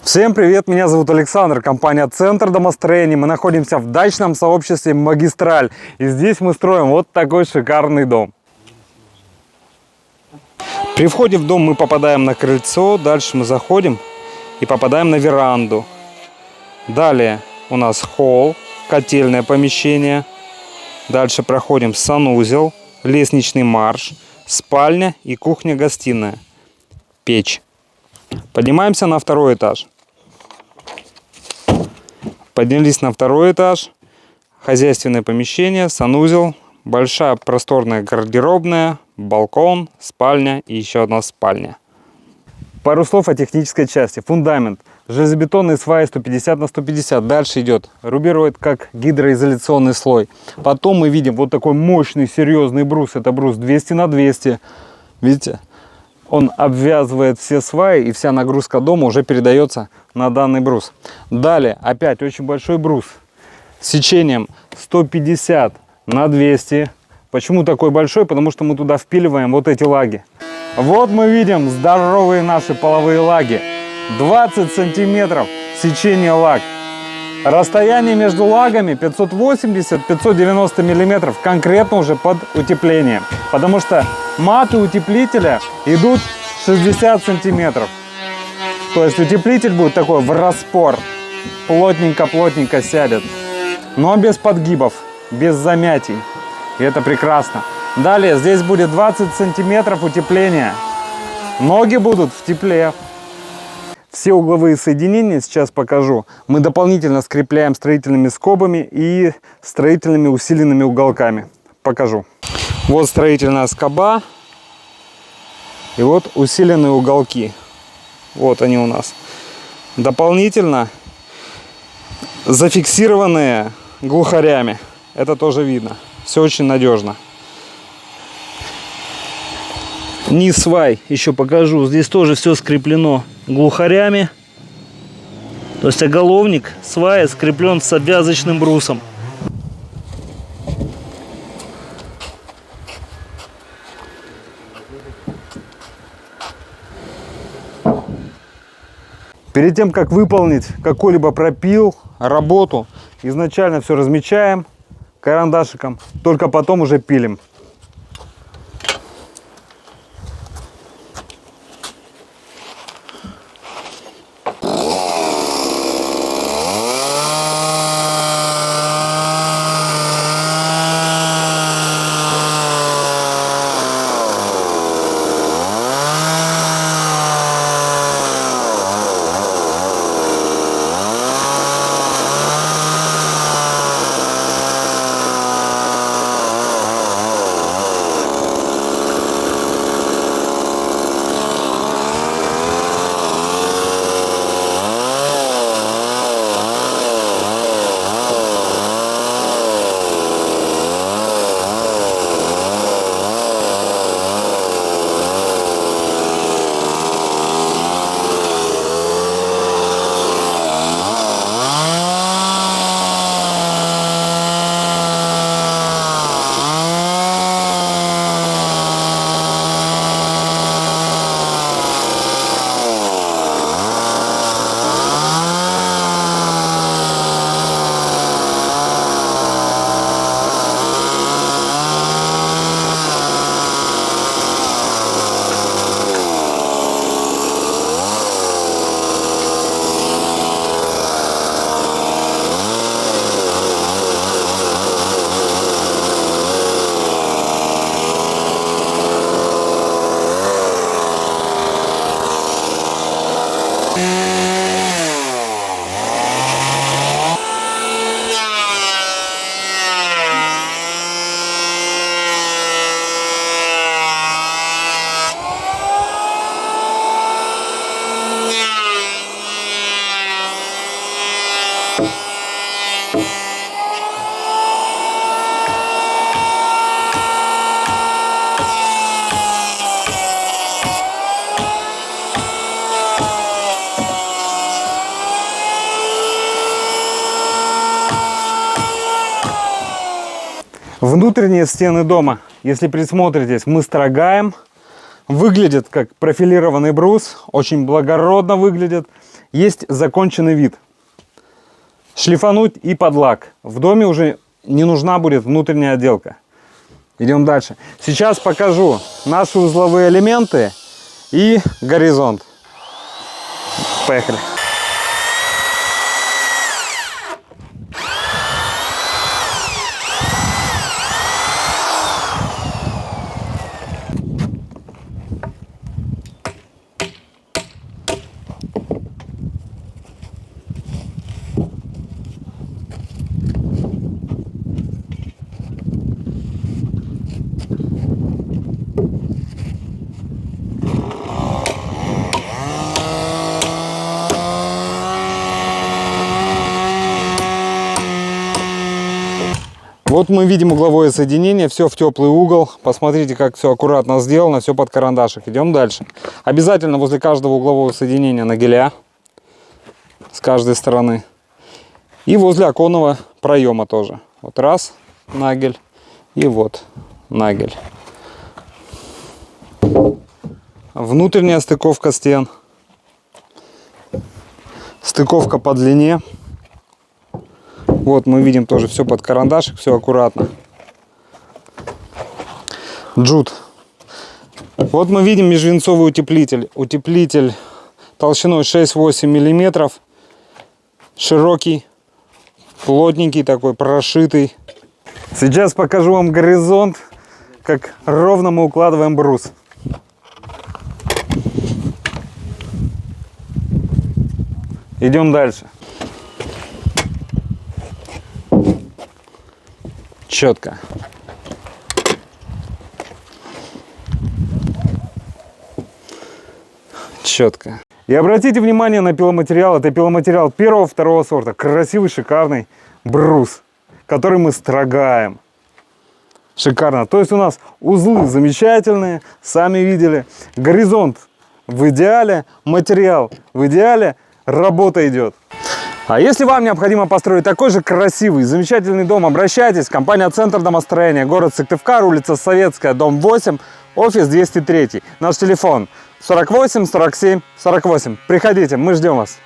Всем привет, меня зовут Александр, компания Центр домостроения. Мы находимся в дачном сообществе Магистраль. И здесь мы строим вот такой шикарный дом. При входе в дом мы попадаем на крыльцо, дальше мы заходим и попадаем на веранду. Далее у нас холл, котельное помещение. Дальше проходим санузел, лестничный марш, спальня и кухня-гостиная, печь. Поднимаемся на второй этаж. Поднялись на второй этаж. Хозяйственное помещение, санузел, большая просторная гардеробная, балкон, спальня и еще одна спальня. Пару слов о технической части. Фундамент. Железобетонные сваи 150 на 150. Дальше идет рубероид как гидроизоляционный слой. Потом мы видим вот такой мощный, серьезный брус. Это брус 200 на 200. Видите? Он обвязывает все сваи, и вся нагрузка дома уже передается на данный брус. Далее, опять очень большой брус с сечением 150 на 200. Почему такой большой? Потому что мы туда впиливаем вот эти лаги. Вот мы видим здоровые наши половые лаги. 20 сантиметров сечение лаг. Расстояние между лагами 580-590 миллиметров, конкретно уже под утепление. Потому что маты утеплителя идут 60 сантиметров. То есть утеплитель будет такой в распор. Плотненько-плотненько сядет. Но без подгибов, без замятий. И это прекрасно. Далее здесь будет 20 сантиметров утепления. Ноги будут в тепле. Все угловые соединения сейчас покажу. Мы дополнительно скрепляем строительными скобами и строительными усиленными уголками. Покажу. Вот строительная скоба. И вот усиленные уголки. Вот они у нас. Дополнительно зафиксированные глухарями. Это тоже видно. Все очень надежно. Низ свай еще покажу. Здесь тоже все скреплено глухарями. То есть оголовник свая скреплен с обвязочным брусом. Перед тем, как выполнить какой-либо пропил, работу, изначально все размечаем карандашиком, только потом уже пилим. Внутренние стены дома, если присмотритесь, мы строгаем. Выглядит как профилированный брус, очень благородно выглядит. есть законченный вид. Шлифануть и под лак. В доме уже не нужна будет внутренняя отделка. Идем дальше. Сейчас покажу наши узловые элементы и горизонт. Поехали. Вот мы видим угловое соединение, все в теплый угол. Посмотрите, как все аккуратно сделано, все под карандашик. Идем дальше. Обязательно возле каждого углового соединения нагеля с каждой стороны. И возле оконного проема тоже. Вот раз нагель и вот нагель. Внутренняя стыковка стен. Стыковка по длине. Вот мы видим тоже все под карандашик, все аккуратно. Джут. Вот мы видим межвинцовый утеплитель. Утеплитель толщиной 6-8 мм. Широкий, плотненький такой, прошитый. Сейчас покажу вам горизонт, как ровно мы укладываем брус. Идем дальше. Четко. Четко. И обратите внимание на пиломатериал. Это пиломатериал первого-второго сорта. Красивый, шикарный брус, который мы строгаем. Шикарно. То есть у нас узлы замечательные, сами видели. Горизонт в идеале, материал в идеале, работа идет. А если вам необходимо построить такой же красивый, замечательный дом, обращайтесь. Компания «Центр домостроения», город Сыктывкар, улица Советская, дом 8, офис 203. Наш телефон 48 47 48. Приходите, мы ждем вас.